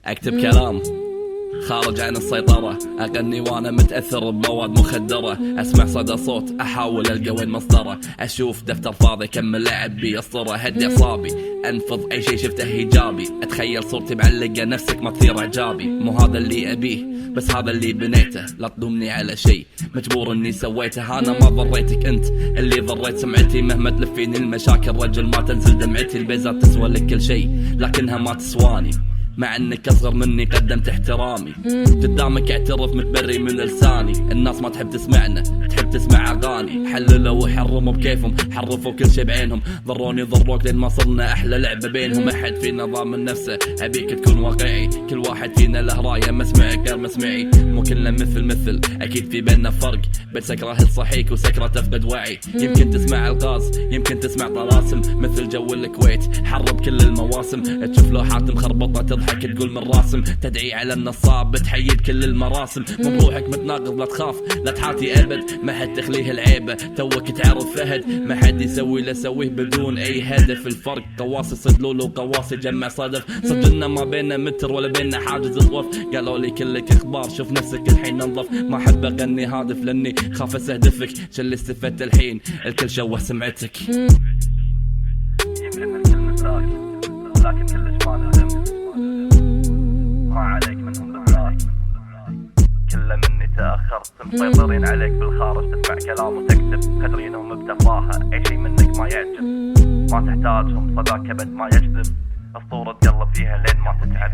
اكتب كلام خارج عن السيطرة، أغني وأنا متأثر بمواد مخدرة، أسمع صدى صوت أحاول ألقى وين مصدره، أشوف دفتر فاضي كم لعب بي الصورة، هدي أعصابي أنفض أي شي شفته إيجابي، أتخيل صورتي معلقة نفسك ما تثير إعجابي، مو هذا اللي أبيه بس هذا اللي بنيته، لا تلومني على شي مجبور إني سويته، أنا ما ضريتك أنت اللي ضريت سمعتي، مهما تلفيني المشاكل رجل ما تنزل دمعتي، البيزات تسوى لك كل شي لكنها ما تسواني، مع انك اصغر مني قدمت احترامي، قدامك اعترف متبري من لساني، الناس ما تحب تسمعنا تحب تسمع اغاني، حللوا وحرموا بكيفهم حرفوا كل شي بعينهم، ضروني ضروك لين ما صرنا احلى لعبة بينهم، احد فينا ضامن نفسه ابيك تكون واقعي، كل واحد فينا له رايه مسمعك غير مسمعي، مو كلنا مثل اكيد في بيننا فرق بين سكره تصحيك وسكره تفقد وعي، يمكن تسمع الغاز يمكن تسمع طلاسم، مثل جو الكويت حرب كل المواسم، تشوف لوحات مخربطه تضحك تقول من راسم، تدعي على النصاب بتحيد كل المراسم، من روحك متناقض لا تخاف لا تحاتي ابد، ما حد تخليه العيبه توك تعرف فهد، ما حد يسوي لا سويه بدون اي هدف، الفرق قواصي صدلول وقواصي جمع صدف، صدقنا ما بيننا متر ولا بيننا حاجز اطوف، قالوا لي كلك اخبار شوف نفسك الحين انظف، ما احب اغني هادف لاني خاف استهدفك، شل استفدت الحين الكل شوه سمعتك، يمكن الكل مثلاك لكن كلش ما نلزم، ما عليك منهم بالذات، كله مني تأخرت مسيطرين عليك بالخارج، تسمع كلام وتكتب قدرينهم بتفاهة، اي شي منك ما يعجب ما تحتاجهم، صداك ابد ما يجذب، الصورة تقلب فيها لين ما تتعب.